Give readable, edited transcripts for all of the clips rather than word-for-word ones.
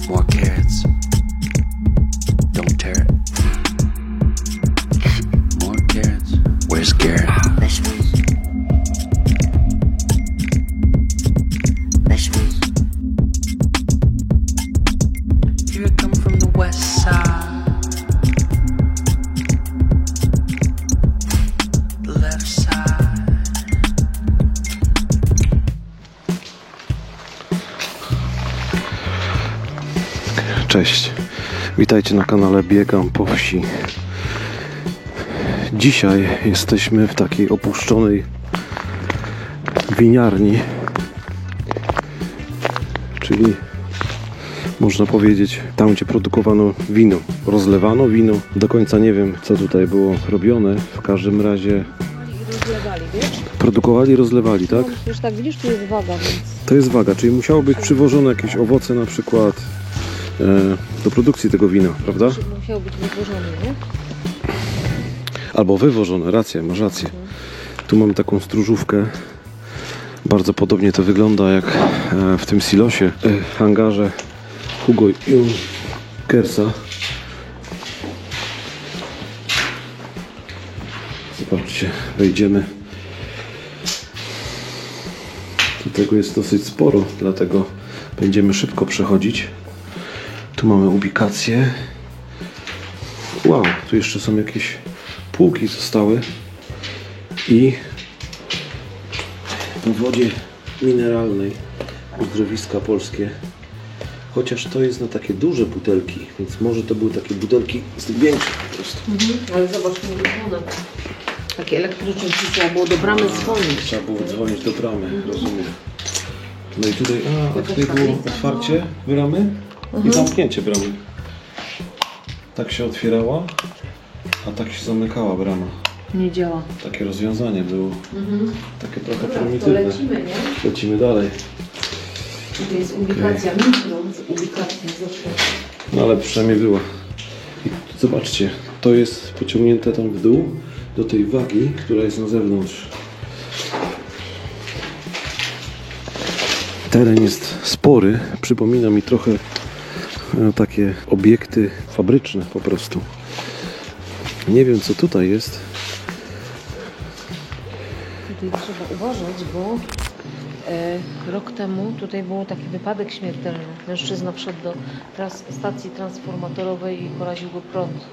More carrots. Don't tear it. More carrots. Where's Garrett? Vegetables. Vegetables. Here I come from the west side. The left side. Cześć, witajcie na kanale Biegam po wsi. Dzisiaj jesteśmy w takiej opuszczonej winiarni, czyli można powiedzieć tam, gdzie produkowano wino, rozlewano wino. Do końca nie wiem, co tutaj było robione, w każdym razie Rozlewali, wiesz? produkowali, rozlewali, tak? No, już tak widzisz, tu jest waga, więc To jest waga, czyli musiało być przywożone jakieś owoce na przykład do produkcji tego wina, prawda? musiał być wywożony, nie? Albo wywożone, racja, masz rację. Tu mamy taką stróżówkę. Bardzo podobnie to wygląda jak w tym silosie, hangarze Hugo Junkersa. Zobaczcie, wejdziemy. Tu tego jest dosyć sporo, dlatego będziemy szybko przechodzić. Tu mamy ubikację. Wow, tu jeszcze są jakieś półki zostały i po wodzie mineralnej uzdrowiska polskie. Chociaż to jest na takie duże butelki, więc może to były takie butelki z tych większych po prostu. Ale zobacz, nie dzwonek. Takie elektryczne, trzeba było do bramy dzwonić. Trzeba było dzwonić do bramy, rozumiem. No i tutaj, a tutaj było otwarcie bramy i zamknięcie bramy. Tak się otwierała, a tak się zamykała brama. Nie działa. Takie rozwiązanie było. Takie trochę Dobra, to prymitywne. lecimy, nie? Lecimy dalej. Tutaj jest ubikacja, mikro, ubikacja zawsze. No ale przynajmniej była. I zobaczcie, to jest pociągnięte tam w dół do tej wagi, która jest na zewnątrz. Teren jest spory, przypomina mi trochę takie obiekty fabryczne po prostu. Nie wiem, co tutaj jest. Tutaj trzeba uważać, bo rok temu tutaj był taki wypadek śmiertelny. Mężczyzna wszedł do stacji transformatorowej i poraził go prąd.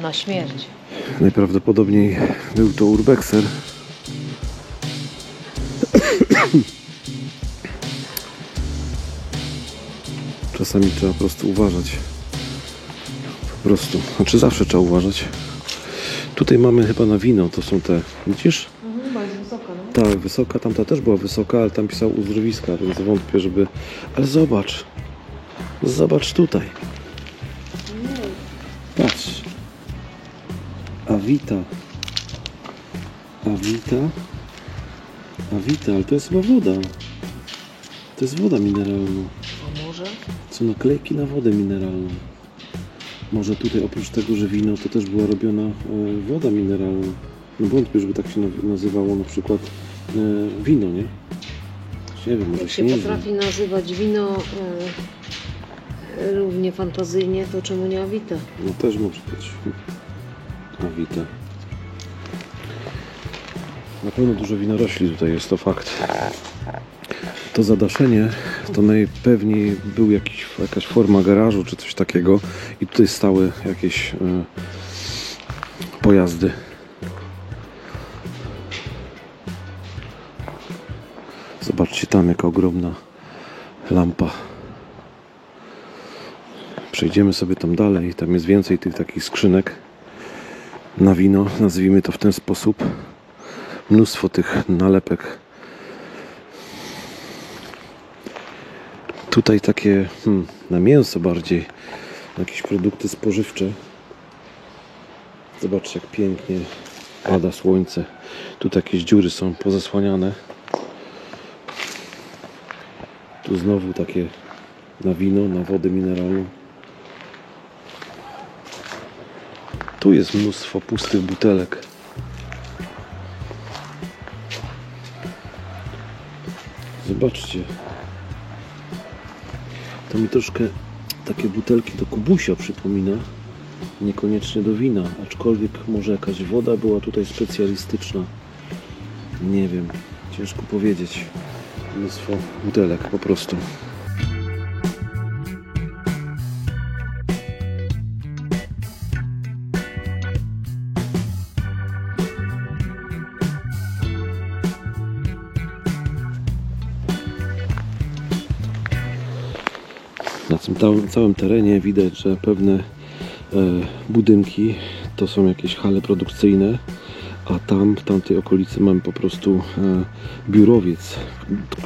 Na śmierć. Najprawdopodobniej był to urbexer. Czasami trzeba po prostu uważać. Po prostu. Znaczy zawsze trzeba uważać. Tutaj mamy chyba na wino, to są te, widzisz? Bo jest wysoka, no. Ta wysoka, tamta też była wysoka, ale tam pisał uzdrowiska, więc wątpię, żeby... Ale zobacz. Zobacz tutaj. Patrz. Avita. Avita. Avita, ale to jest chyba woda. To jest woda mineralna. A może? Są naklejki na wodę mineralną. Może tutaj oprócz tego, że wino, to też była robiona woda mineralna. No wątpię, żeby tak się nazywało na przykład wino, nie? Nie wiem, może Jak się się nie potrafi nazywać wino równie fantazyjnie, to czemu nie Avita? No też może być. Avita. Na pewno dużo winorośli tutaj jest, to fakt. To zadaszenie to najpewniej był jakaś forma garażu czy coś takiego i tutaj stały jakieś pojazdy. Zobaczcie tam, jaka ogromna lampa. Przejdziemy sobie tam dalej, tam jest więcej tych takich skrzynek na wino, nazwijmy to w ten sposób. Mnóstwo tych nalepek. Tutaj takie na mięso bardziej, jakieś produkty spożywcze. Zobaczcie, jak pięknie pada słońce. Tu jakieś dziury są pozasłaniane. Tu znowu takie na wino, na wodę mineralną. Tu jest mnóstwo pustych butelek. Zobaczcie. To mi troszkę takie butelki do kubusia przypomina. Niekoniecznie do wina, aczkolwiek może jakaś woda była tutaj specjalistyczna. Nie wiem, ciężko powiedzieć. Mnóstwo butelek po prostu. Na tym całym terenie widać, że pewne budynki to są jakieś hale produkcyjne, a tam w tamtej okolicy mamy po prostu biurowiec.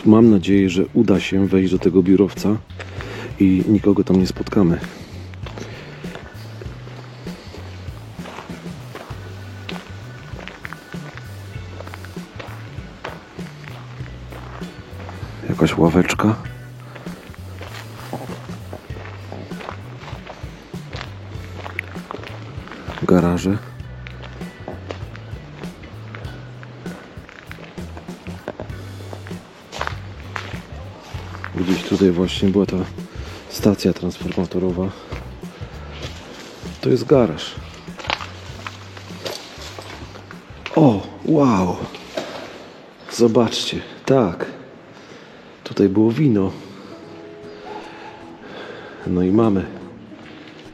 Mam nadzieję, że uda się wejść do tego biurowca i nikogo tam nie spotkamy. Jakaś ławeczka. Garaże. Gdzieś tutaj właśnie była ta stacja transformatorowa. To jest garaż. O, wow! Zobaczcie, tak. Tutaj było wino. No i mamy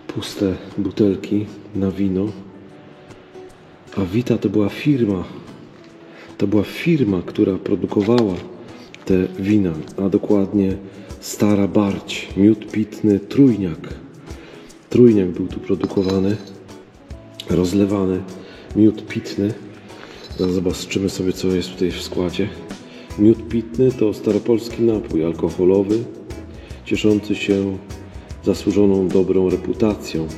puste butelki na wino. A Vita to była firma. To była firma, która produkowała te wina, a dokładnie Stara Barć, miód pitny Trójniak. Trójniak był tu produkowany, rozlewany miód pitny. Zaraz zobaczymy sobie, co jest tutaj w składzie. Miód pitny to staropolski napój alkoholowy, cieszący się zasłużoną dobrą reputacją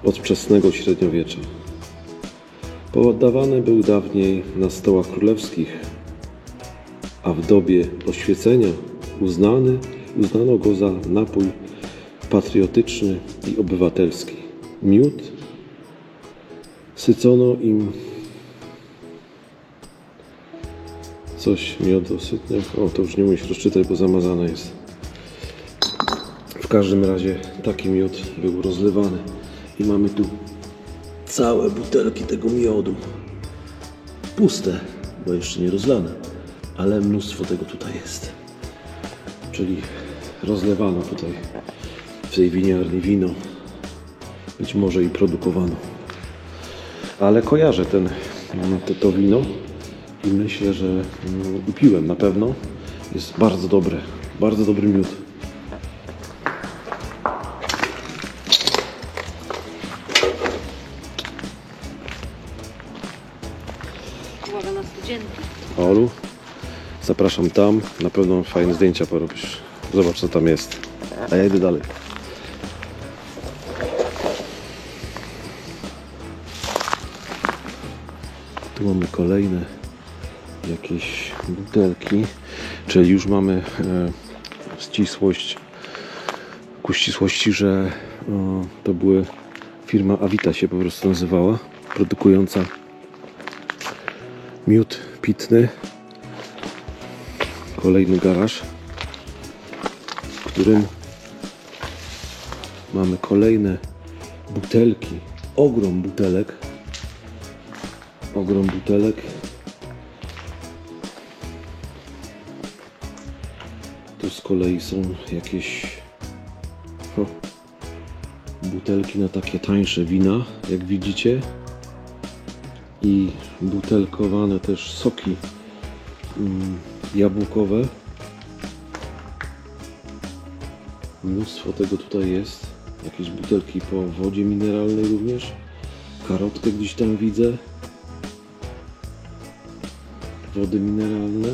od wczesnego średniowiecza. Podawany był dawniej na stołach królewskich, a w dobie oświecenia uznano go za napój patriotyczny i obywatelski. Miód sycono im coś miodosytne. O, to już nie umiesz rozczytać, bo zamazane jest. W każdym razie taki miód był rozlewany. I mamy tu całe butelki tego miodu. Puste, bo jeszcze nie rozlane, ale mnóstwo tego tutaj jest. Czyli rozlewano tutaj w tej winiarni wino. Być może i produkowano. Ale kojarzę to wino i myślę, że piłem na pewno. Jest bardzo dobre. Bardzo dobry miód. Uwaga na studzienki. Olu, zapraszam tam. Na pewno fajne zdjęcia porobisz. Zobacz, co tam jest. A ja idę dalej. Tu mamy kolejne jakieś butelki, czyli już mamy ku ścisłości, że to były firma Avita się po prostu nazywała, produkująca miód pitny. Kolejny garaż, w którym mamy kolejne butelki, ogrom butelek. Tu z kolei są jakieś butelki na takie tańsze wina, jak widzicie, i butelkowane też soki jabłkowe. Mnóstwo tego tutaj jest. Jakieś butelki po wodzie mineralnej również. Karotkę gdzieś tam widzę. Wody mineralne.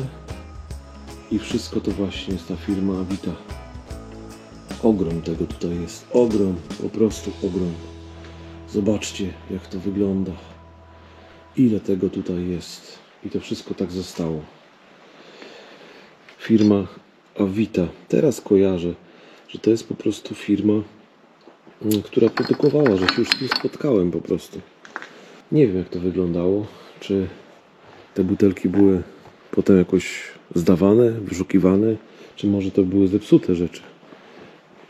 I wszystko to właśnie jest ta firma Avita. Ogrom tego tutaj jest. Ogrom, po prostu ogrom. Zobaczcie, jak to wygląda. Ile tego tutaj jest. I to wszystko tak zostało. Firma Avita. Teraz kojarzę, że to jest po prostu firma, która produkowała, że się już z tym spotkałem po prostu. Nie wiem, jak to wyglądało. Czy te butelki były potem jakoś zdawane, wyszukiwane, Czy może to były zepsute rzeczy.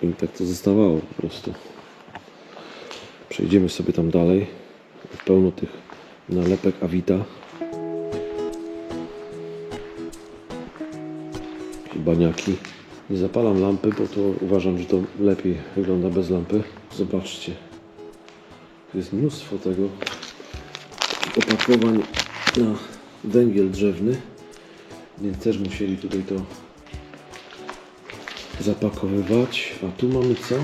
I tak to zostawało po prostu. Przejdziemy sobie tam dalej. Pełno tych nalepek Avita. I baniaki. Nie zapalam lampy, bo to uważam, że to lepiej wygląda bez lampy. Zobaczcie. Jest mnóstwo tego. Opakowań na węgiel drzewny. Więc też musieli tutaj to zapakowywać. A tu mamy co?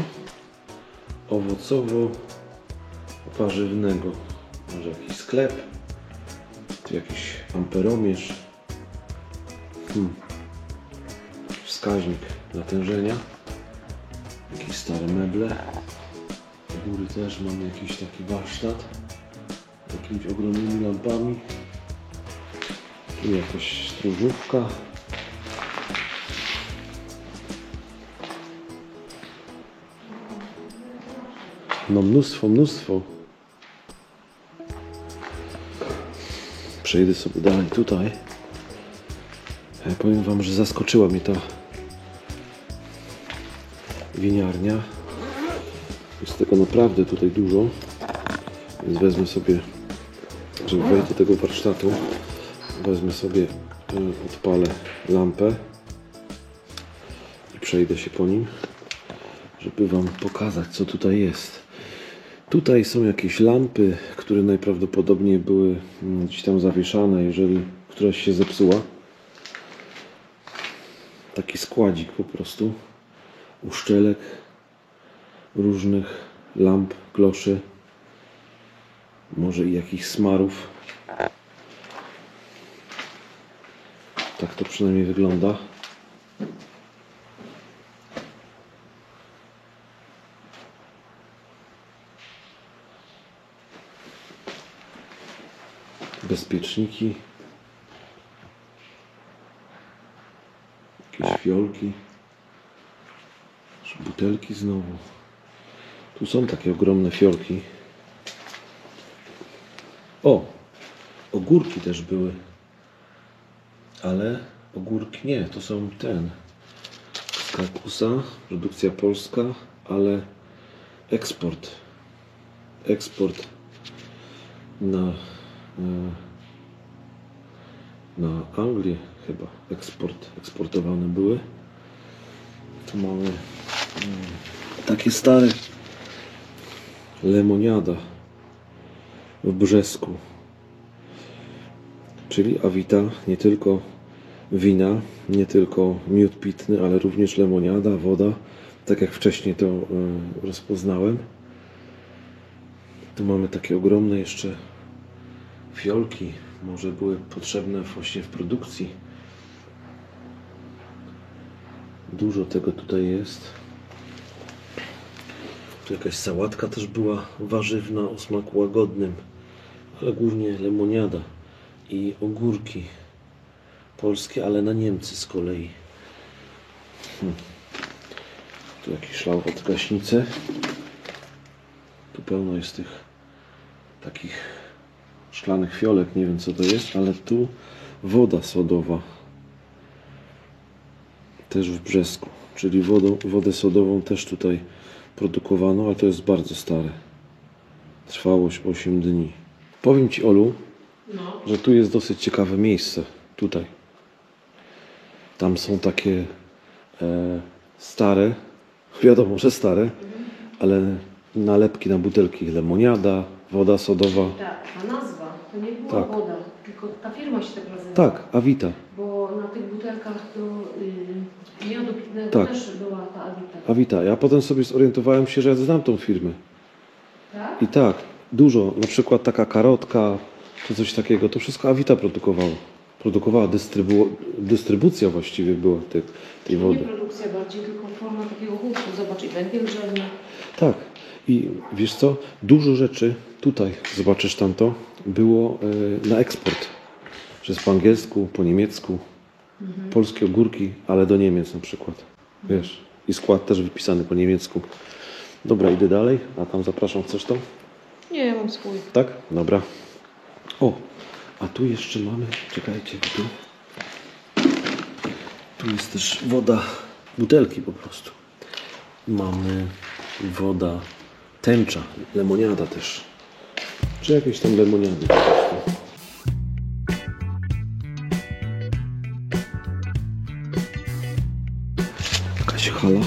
Owocowo-warzywnego. Może jakiś sklep. Tu jakiś amperomierz. Wskaźnik natężenia. Jakieś stare meble. U góry też mamy jakiś taki warsztat. Z jakimiś ogromnymi lampami. Tu jakaś stróżówka. No mnóstwo. Przejdę sobie dalej tutaj. Powiem wam, że zaskoczyła mnie ta winiarnia. Jest tego naprawdę tutaj dużo. Więc wezmę sobie, żeby wejść do tego warsztatu, wezmę sobie, odpalę lampę i przejdę się po nim, żeby wam pokazać, co tutaj jest. Tutaj są jakieś lampy, które najprawdopodobniej były gdzieś tam zawieszane, jeżeli któraś się zepsuła. Taki składzik po prostu uszczelek różnych lamp, kloszy, może i jakichś smarów. Tak to przynajmniej wygląda. Bezpieczniki, jakieś fiolki, butelki znowu. Tu są takie ogromne fiolki. O! Ogórki też były. Ale ogórki nie, to są z Karkusa, produkcja polska, ale eksport. Eksport na Anglię chyba eksportowane były. Tu mamy takie stare lemoniada w Brzesku, czyli Avita, nie tylko wina, nie tylko miód pitny, ale również lemoniada, woda, tak jak wcześniej to rozpoznałem. Tu mamy takie ogromne jeszcze fiolki, może były potrzebne właśnie w produkcji. Dużo tego tutaj jest. Tu jakaś sałatka też była warzywna o smaku łagodnym, ale głównie lemoniada i ogórki polskie, ale na Niemcy z kolei. Tu jakiś szlał od gaśnicy. Tu pełno jest tych takich szklanych fiolek, nie wiem co to jest, ale tu woda sodowa. Też w Brzesku, czyli wodę sodową też tutaj produkowano, ale to jest bardzo stare. Trwałość 8 dni. Powiem Ci, Olu, że tu jest dosyć ciekawe miejsce. Tutaj. Tam są takie stare, wiadomo, że stare, ale nalepki na butelki. Lemoniada, woda sodowa. Tak, ta nazwa to nie była Tak. woda, tylko ta firma się tak nazywa. Tak, Avita. Bo na tych butelkach do miodu pitnego Tak. też była ta Avita. Avita. Ja potem sobie zorientowałem się, że ja znam tą firmę. Tak? I tak, dużo, na przykład taka karotka, czy coś takiego, to wszystko Avita produkowało. Produkowała dystrybucja właściwie była tej Nie wody. produkcja bardziej, tylko forma takiego hurtu. Zobacz, i węgiel drzewny. Tak. I wiesz co? Dużo rzeczy tutaj, zobaczysz tamto, było na eksport. Że jest po angielsku, po niemiecku. Polskie ogórki, ale do Niemiec na przykład. Wiesz. I skład też wypisany po niemiecku. Dobra, idę dalej. A tam zapraszam, chcesz to? Nie, ja mam swój. Tak? Dobra. O, a tu jeszcze mamy, czekajcie, tu Tu jest też woda, butelki po prostu. Mamy woda tęcza, lemoniada też. Czy jakieś tam lemoniady po prostu. Jakaś hala.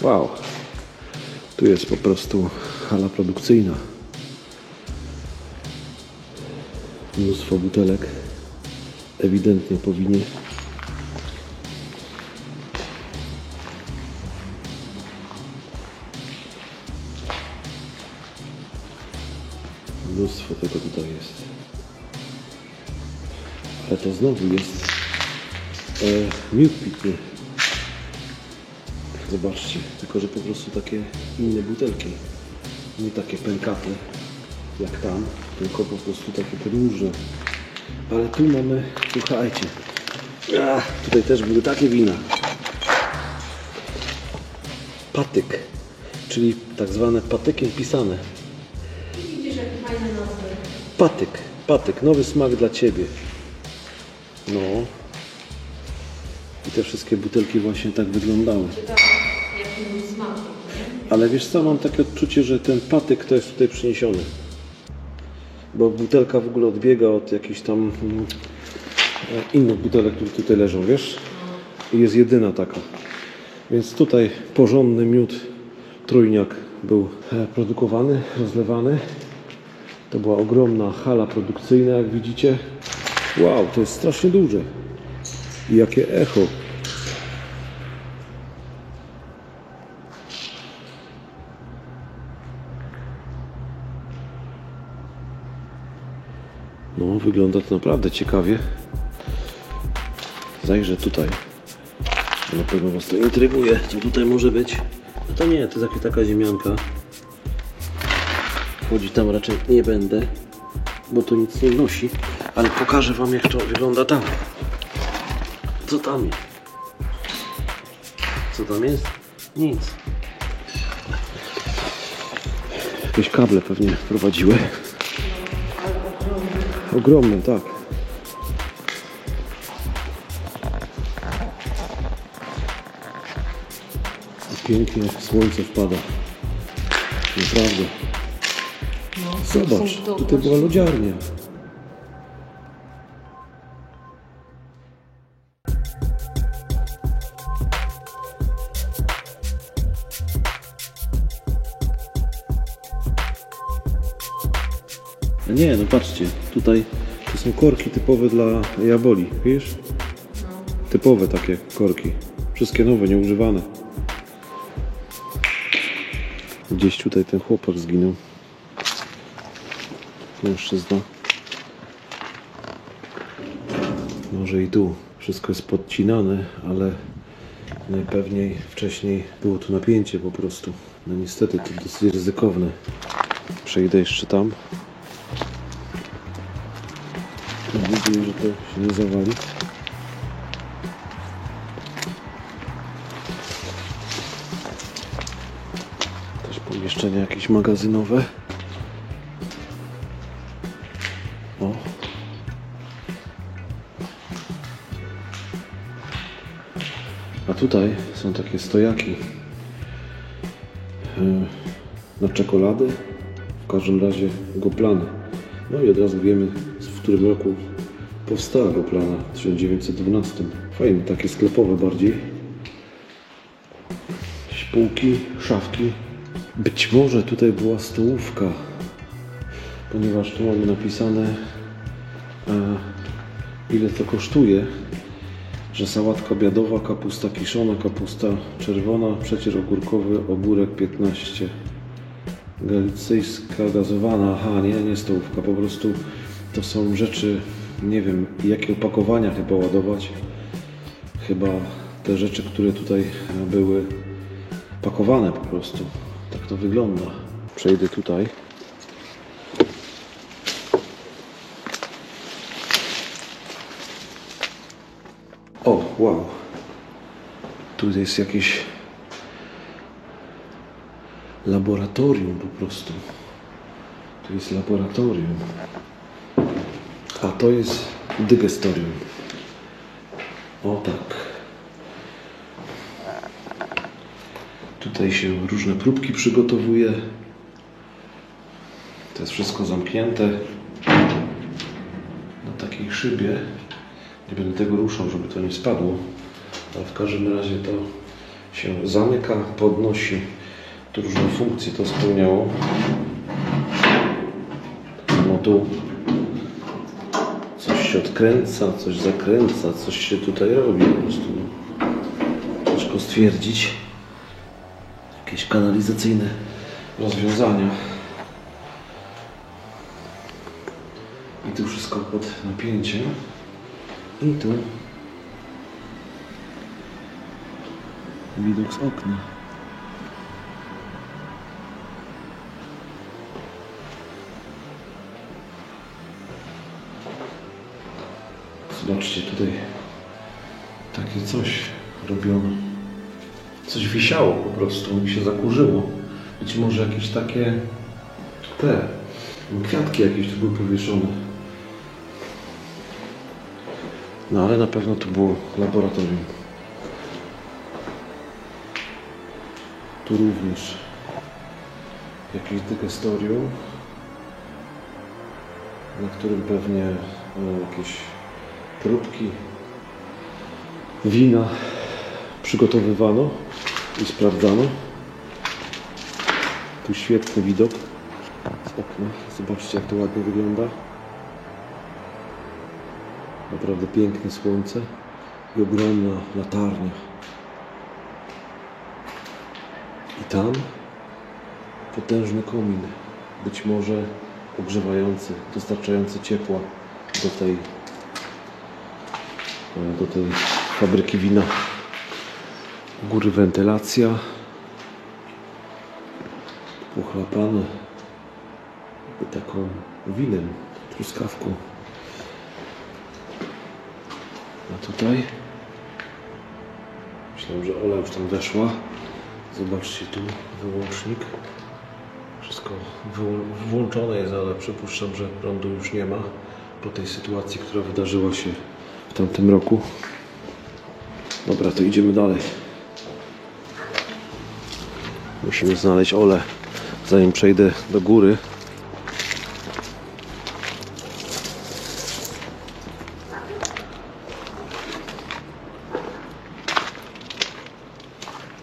Wow. Tu jest po prostu hala produkcyjna. Mnóstwo butelek. Ewidentnie powinien. Mnóstwo tego tutaj jest. Ale to znowu jest miód pitny. Zobaczcie, tylko że po prostu takie inne butelki. Nie takie pękate jak tam, tylko po prostu takie podłużne. Ale tu mamy, słuchajcie, tutaj też były takie wina. Patyk, czyli tak zwane patykiem pisane. Widzisz, jakie fajne nazwy. Patyk, nowy smak dla Ciebie. No. I te wszystkie butelki właśnie tak wyglądały. Ciekawe, jaki był smak. Ale wiesz co, mam takie odczucie, że ten patyk to jest tutaj przyniesiony. Bo butelka w ogóle odbiega od jakichś tam innych butelek, które tutaj leżą, wiesz? I jest jedyna taka. Więc tutaj porządny miód trójniak był produkowany, rozlewany. To była ogromna hala produkcyjna, jak widzicie. Wow, to jest strasznie duże. I jakie echo. No, wygląda to naprawdę ciekawie. Zajrzę tutaj. Na pewno Was to intryguje, co tutaj może być. No to nie, to jest taka ziemianka. Chodzić tam raczej nie będę, bo to nic nie wnosi. Ale pokażę Wam, jak to wygląda tam. Co tam jest? Co tam jest? Nic. Jakieś kable pewnie prowadziły. Ogromne, tak. I pięknie słońce wpada. Naprawdę. Zobacz, tutaj była lodziarnia. Nie, no patrzcie, tutaj to są korki typowe dla jaboli, wiesz? Typowe takie korki. Wszystkie nowe, nieużywane. Gdzieś tutaj ten chłopak zginął. Mężczyzna. Może i tu. Wszystko jest podcinane, ale najpewniej wcześniej było tu napięcie po prostu. No niestety to dosyć ryzykowne. Przejdę jeszcze tam. Mam nadzieję, że to się nie zawali. Też pomieszczenia jakieś magazynowe. O. A tutaj są takie stojaki na czekolady, w każdym razie goplany. No i od razu wiemy, w którym roku powstała goplana, w 1912. Fajne, takie sklepowe bardziej. Półki, szafki. Być może tutaj była stołówka, ponieważ tu mamy napisane ile to kosztuje, że sałatka obiadowa, kapusta kiszona, kapusta czerwona, przecier ogórkowy, ogórek 15. Galicyjska gazowana, aha, nie stołówka, po prostu to są rzeczy, nie wiem jakie opakowania chyba ładować. Chyba te rzeczy, które tutaj były pakowane po prostu. Tak to wygląda. Przejdę tutaj. O, wow. Tu jest jakieś laboratorium po prostu. Tu jest laboratorium. A to jest dygestorium. O tak. Tutaj się różne próbki przygotowuje. To jest wszystko zamknięte na takiej szybie. Nie będę tego ruszał, żeby to nie spadło. Ale w każdym razie to się zamyka, podnosi. Tu różne funkcje to spełniało. No tu coś się odkręca, coś zakręca, coś się tutaj robi. Po prostu ciężko stwierdzić. Jakieś kanalizacyjne rozwiązania. I tu wszystko pod napięciem. I tu widok z okna. Zobaczcie, tutaj takie coś robiono. Coś wisiało po prostu, mi się zakurzyło. Być może jakieś takie kwiatki jakieś tu były powieszone. No ale na pewno to było laboratorium. Tu również jakieś dygestorium, na którym pewnie jakieś próbki wina przygotowywano i sprawdzano. Tu świetny widok z okna. Zobaczcie, jak to ładnie wygląda. Naprawdę piękne słońce i ogromna latarnia. I tam potężny komin, być może ogrzewający, dostarczający ciepła do tej fabryki wina. U góry wentylacja, pochlapane taką winem, truskawką. A tutaj myślałem, że Ola już tam weszła. Zobaczcie, tu wyłącznik. Wszystko włączone jest, ale przypuszczam, że prądu już nie ma po tej sytuacji, która wydarzyła się w tamtym roku. Dobra, to idziemy dalej. Musimy znaleźć Olę, zanim przejdę do góry.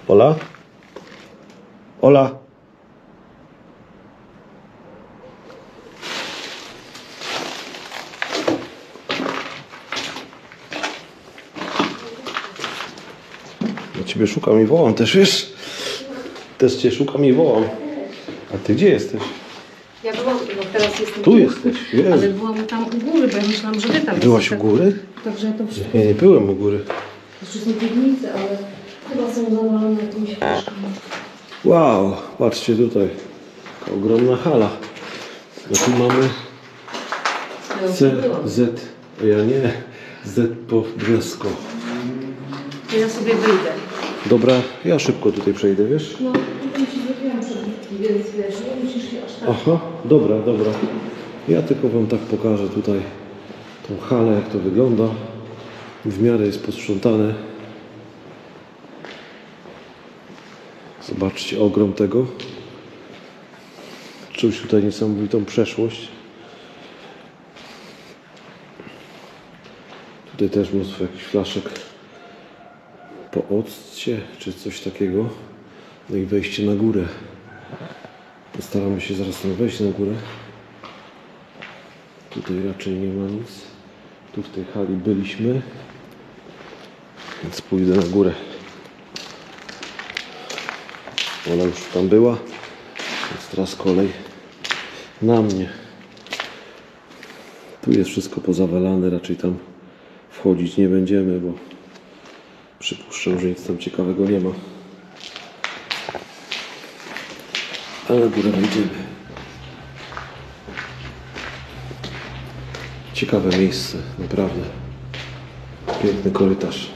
Ola? Ola? Ja Ciebie szukam i wołam też, wiesz? Też Cię szukam i wołam. A Ty gdzie jesteś? Ja byłam, no teraz jestem Tu jesteś, Jezu. ale byłam tam u góry, bo ja myślałam, że Wy tam Byłaś u jesteście. góry? Także to wszystko. Ja nie byłem u góry. Jeszcze są piwnice, ale chyba są zawalone jakimiś flaszkami. Wow, patrzcie tutaj. Taka ogromna hala. No tu mamy Ja już byłam. Z, a ja nie, Z po brzesko. To ja sobie wyjdę. Dobra, ja szybko tutaj przejdę, wiesz? No, tutaj się zrobiłam przed, więc wiesz, nie musisz się aż tak... Aha, dobra, dobra. Ja tylko Wam tak pokażę tutaj tą halę, jak to wygląda. W miarę jest posprzątane. Zobaczcie ogrom tego. Czuć tutaj niesamowitą przeszłość. Tutaj też mnóstwo jakichś flaszek po occie, czy coś takiego. No i wejście na górę. Postaramy się zaraz tam wejść na górę. Tutaj raczej nie ma nic. Tu w tej hali byliśmy. Więc pójdę na górę. Ona już tam była. Więc teraz kolej na mnie. Tu jest wszystko pozawalane. Raczej tam wchodzić nie będziemy, bo przypuszczam, że nic tam ciekawego nie ma. Ale na górę wejdziemy. Ciekawe miejsce, naprawdę. Piękny korytarz.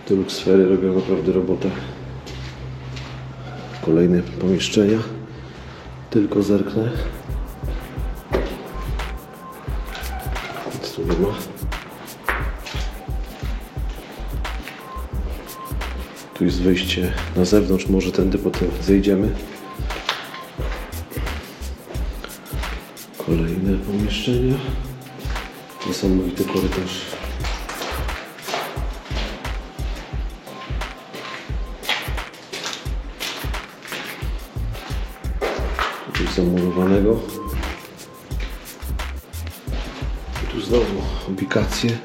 Tu Luxfery robią naprawdę robotę. Kolejne pomieszczenia. Tylko zerknę. Tu nie ma. Tu jest wejście na zewnątrz, może tędy potem zejdziemy. Kolejne pomieszczenia. Niesamowity korytarz. Tutaj zamurowanego. Tu znowu ubikacje.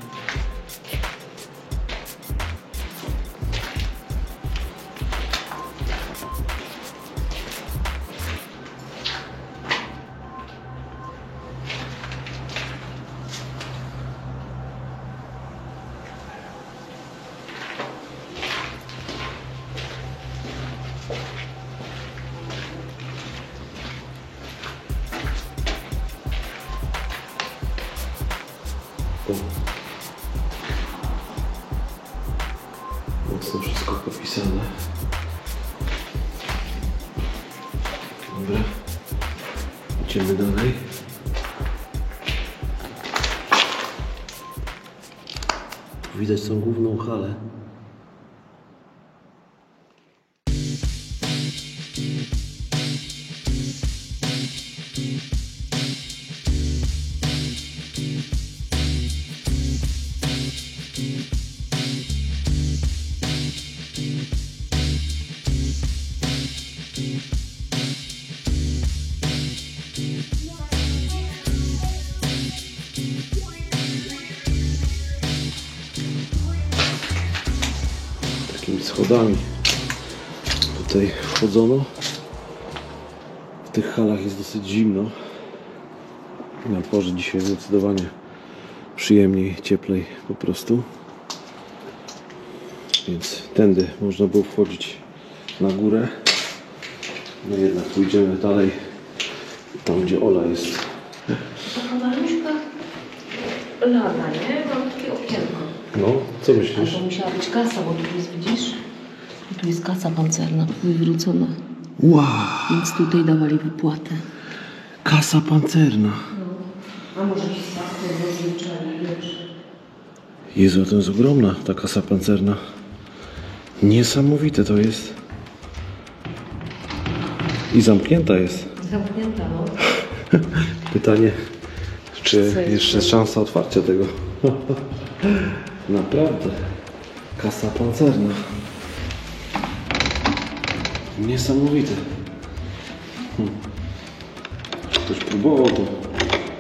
Mocno wszystko popisane. Dobra. Idziemy dalej. Tu widać tą główną halę. Takimi schodami tutaj wchodzono. W tych halach jest dosyć zimno. Na dworze dzisiaj zdecydowanie przyjemniej, cieplej po prostu. Więc tędy można było wchodzić na górę. No jednak pójdziemy dalej, tam gdzie Ola jest. Taka maluśka lada, nie? Mam takie okienko. No, co myślisz? To musiała być kasa, bo tu jest, widzisz? Tu jest kasa pancerna wywrócona. Wow, Więc tutaj dawali wypłatę. kasa pancerna. A może się spadło rozliczali, wiesz? Jezu, to jest ogromna ta kasa pancerna. Niesamowite to jest. I zamknięta jest. Zamknięta, no. Pytanie, czy Co jest jeszcze jest szansa otwarcia tego? Naprawdę. Kasa pancerna. Niesamowite. Ktoś próbował to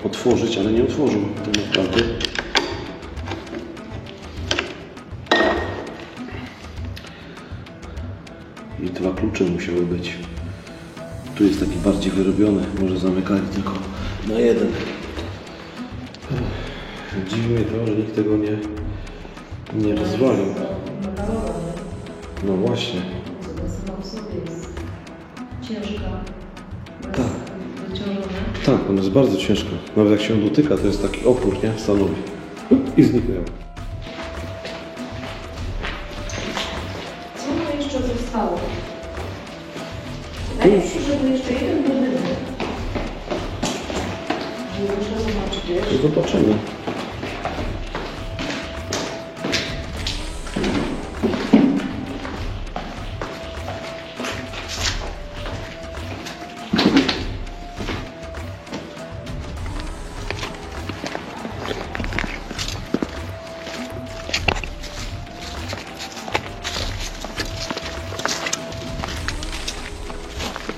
otworzyć, ale nie otworzył. To naprawdę. I 2 klucze musiały być. Tu jest taki bardziej wyrobiony. Może zamykali tylko na 1. Dziwi mnie to, że nikt tego nie rozwalił. No właśnie. Sama w sobie jest ciężka. Tak. Wyciążona. Tak, ona jest bardzo ciężka. Nawet jak się dotyka, to jest taki opór, nie? Stanowi. I zniknęła. Co nam jeszcze zostało? Wydaje mi się, że był jeszcze jeden budynek. Muszę zobaczyć, wiesz? Zobaczymy.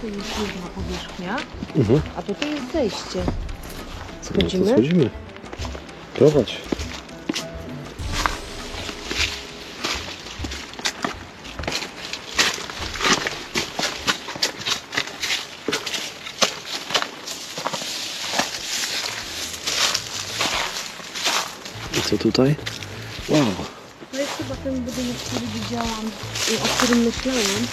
Tu jest jedna powierzchnia, Mhm. a tutaj jest zejście. No Schodzimy? to schodzimy. Prowadź. I co tutaj? Wow. To jest chyba ten budynek, który widziałam i o którym myślałam.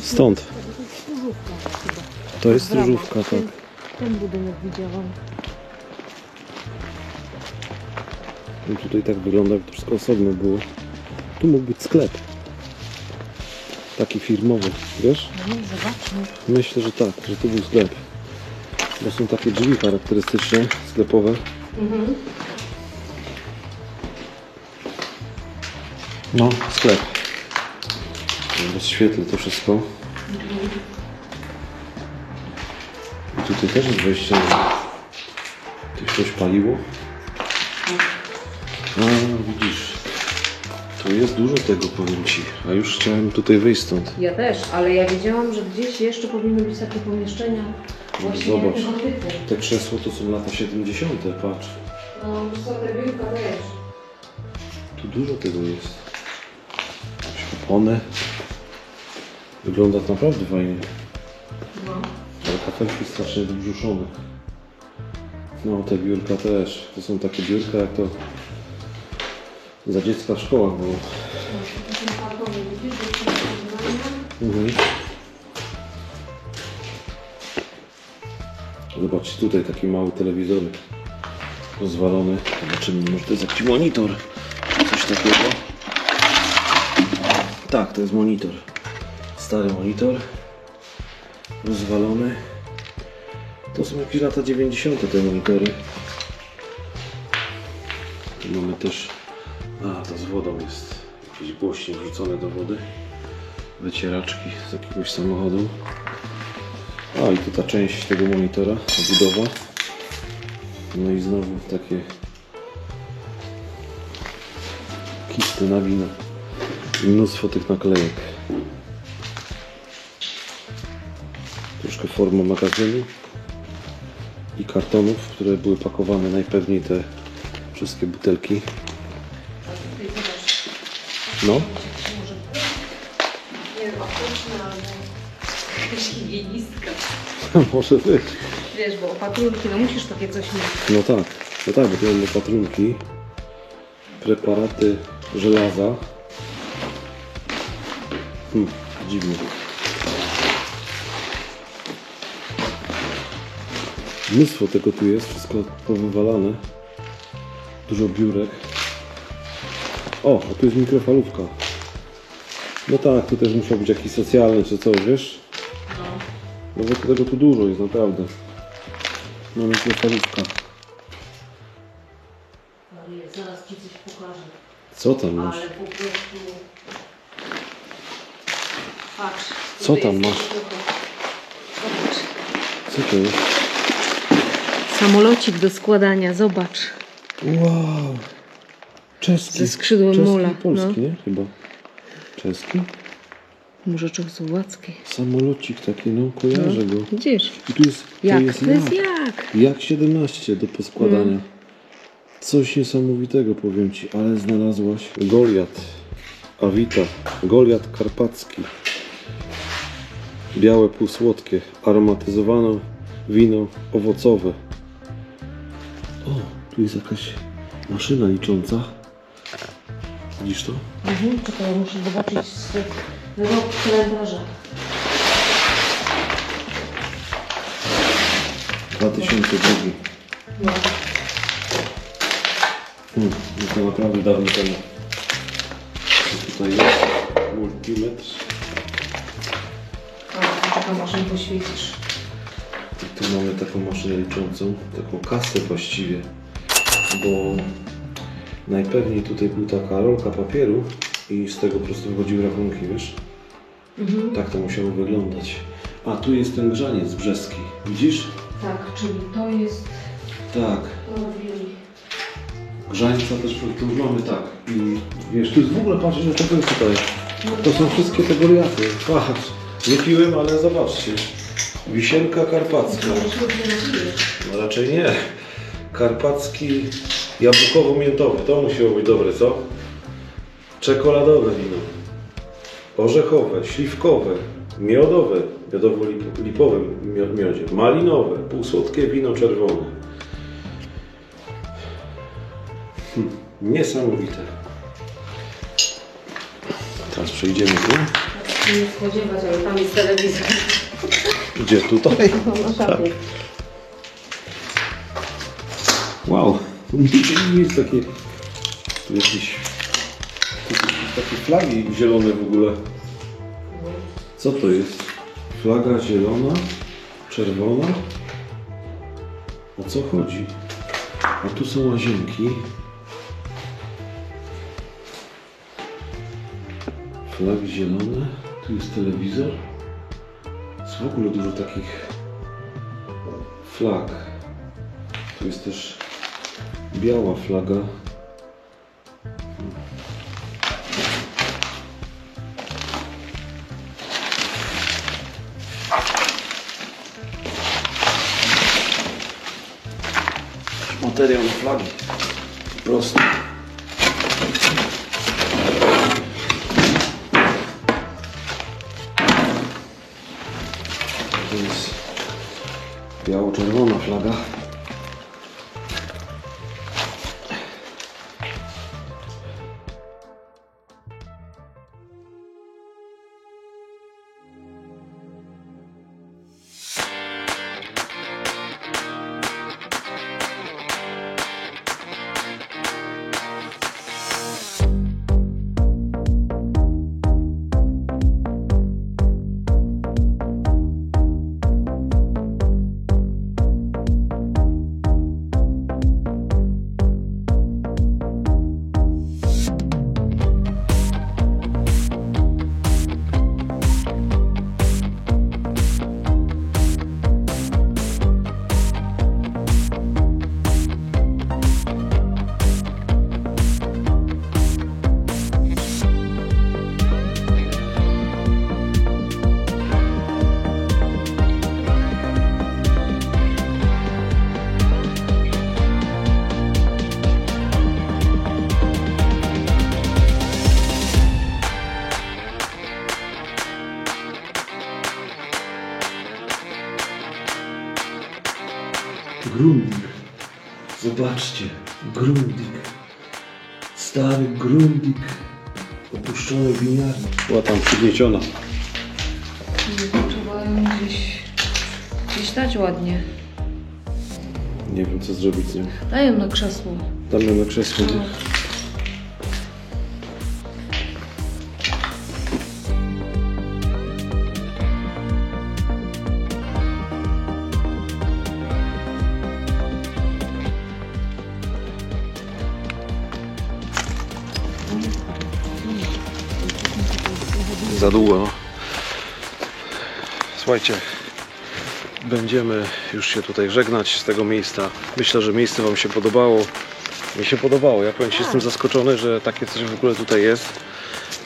Stąd. To jest stróżówka chyba. To jest W ramach. stróżówka, tak. Ten budynek widziałam. I tutaj tak wygląda, jakby to wszystko osobno było. Tu mógł być sklep. Taki firmowy, wiesz? No nie, zobaczmy. Myślę, że tak, że tu był sklep. Bo są takie drzwi charakterystyczne, sklepowe. No, sklep. Rozświetlę to wszystko. I tutaj też jest wejście. Tu coś paliło. A, widzisz. Tu jest dużo tego, powiem Ci. A już chciałem tutaj wyjść stąd. Ja też, ale ja wiedziałam, że gdzieś jeszcze powinny być takie pomieszczenia właśnie Zobacz. tego typu. Te krzesło to są lata 70. Patrz. No, już są te biurka też. Tu dużo tego jest. Jakieś opony. Wygląda to naprawdę fajnie. No. Ale kafelki strasznie wybrzuszone. No, te biurka też. To są takie biurka, jak to za dziecka w szkołach było. Mhm. Zobaczcie, tutaj taki mały telewizor rozwalony. Zobaczymy, może to jest jakiś monitor, czy coś takiego. Tak, to jest monitor. Stary monitor. Rozwalony. To są jakieś lata 90. te monitory. Tu mamy też... A, to z wodą jest. Jakiś głośnik wrzucony do wody. Wycieraczki z jakiegoś samochodu. A, i tu ta część tego monitora, budowa. No i znowu takie kisty na wino. I mnóstwo tych naklejek. Troszkę forma magazynu i kartonów, w które były pakowane najpewniej te wszystkie butelki. No. Nie wiem, apteczna albo jakaś higienistka. Może być. Wiesz, bo opatrunki, no musisz takie coś mieć. No tak, bo tu mamy opatrunki, preparaty żelaza. Dziwnie. Mnóstwo tego tu jest, wszystko powywalane. Dużo biurek. O, a tu jest mikrofalówka. No tak, tu też musiał być jakiś socjalny czy coś, wiesz? No bo tego tu dużo jest, naprawdę. No mikrofalówka. Ale zaraz Ci coś pokażę. Co tam masz? Ale po prostu... Patrz. Co tutaj tam jest masz? Zobacz. Co to jest? Samolocik do składania, zobacz. Wow! Czeski. Ze skrzydłem Czeski mula, i polski, no. nie? Chyba. Czeski? Może czechosłowacki. Samolocik taki, no kojarzę go. Widzisz? I tu jest, Jak? to jest To jest jak? Jak 17 do poskładania. Coś niesamowitego, powiem Ci, ale znalazłaś. Goliat. Awita. Goliat karpacki. Białe półsłodkie. Aromatyzowane wino owocowe. O, tu jest jakaś maszyna licząca. Widzisz to? Czekaj, muszę zobaczyć rok kalendarza. 2002. No. No to naprawdę dawno temu. Co tutaj jest? Multimetr. A, czekam, aż mi poświecisz. I tu mamy taką maszynę liczącą, taką kasę właściwie, bo najpewniej tutaj była taka rolka papieru i z tego po prostu wychodziły rachunki, wiesz? Tak to musiało wyglądać. A tu jest ten grzaniec brzeski, widzisz? Tak, czyli to jest... Tak. To robili. Grzańca też tu już mamy, tak. I wiesz, tu jest w ogóle, patrz, że to jest tutaj. To są wszystkie te Goliaty. Patrz, nie piłem, ale zobaczcie. Wisienka karpacka. No raczej nie. Karpacki jabłkowo-miętowy. To musiało być dobre, co? Czekoladowe wino. Orzechowe, śliwkowe, miodowe, miodowo-lipowe miodzie, malinowe, półsłodkie wino czerwone. Niesamowite. Teraz przejdziemy tu. Nie spodziewać, ale tam jest telewizor. Gdzie? Tutaj? No, na szafie. Wow, jest takie, tu jakieś takie flagi zielone w ogóle. Co to jest? Flaga zielona, czerwona? O co chodzi? A tu są łazienki. Flagi zielone. Tu jest telewizor. Jest w ogóle dużo takich flag. Tu jest też biała flaga. Materiał na flagi. Prosty. To jest biało-czerwona flaga. Grundig. Zobaczcie, Grundig. Stary Grundig. Opuszczony winiarni. Była tam przygnieciona. Trzeba ją gdzieś dać ładnie. Nie wiem, co zrobić z nią. Daj ją na krzesło. Dam ją na krzesło. No. Za długo. Słuchajcie, będziemy już się tutaj żegnać z tego miejsca. Myślę, że miejsce Wam się podobało. Mi się podobało. Ja powiem Ci, jestem zaskoczony, że takie coś w ogóle tutaj jest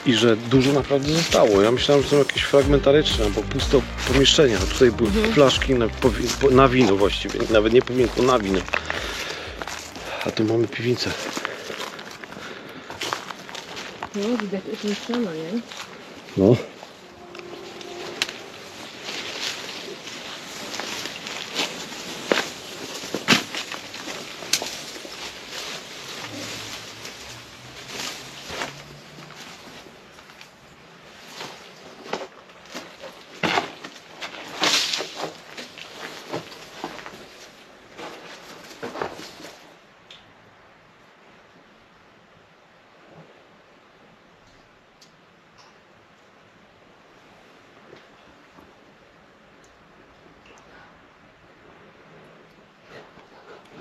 i że dużo naprawdę zostało. Ja myślałem, że są jakieś fragmentaryczne albo puste pomieszczenia. A tutaj były flaszki na wino właściwie. Nawet nie powiem, tylko na wino. A tu mamy piwnicę. No, widać uśmieszczona, nie? No.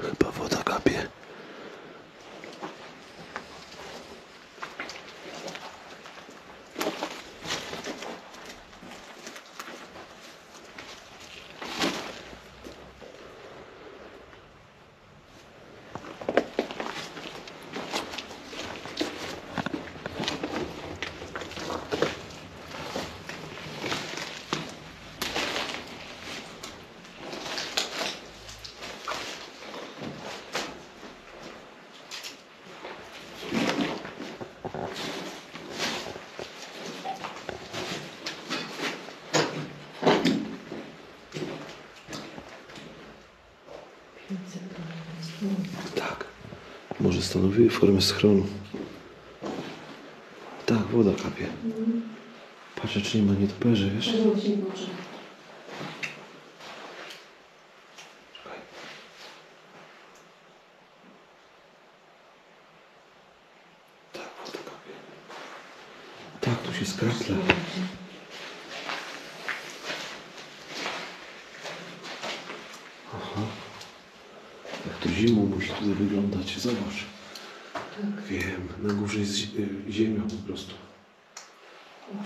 Chyba woda kapie. Tak. Może stanowiły formę schronu. Tak, woda kapie. Patrzę, czy nie ma nietoperzy, wiesz? Czekaj. Tak, woda kapie. Tak, tu się skrapla. Aha. Jak to zimą musi tutaj wyglądać. Zobacz. Tak. Wiem, na górze jest ziemia po prostu.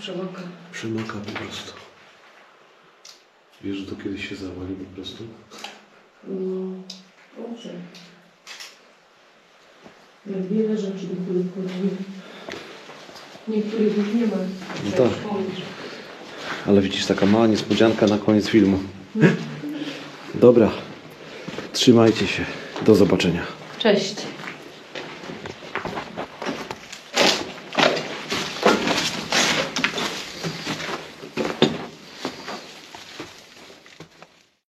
przemaka. Przemaka po prostu. Wiesz, że to kiedyś się zawali po prostu? No, dobrze. Jak wiele rzeczy, do których chodzimy. Niektórych już nie ma. No tak. Ale widzisz, taka mała niespodzianka na koniec filmu. Dobra. Trzymajcie się. Do zobaczenia. Cześć.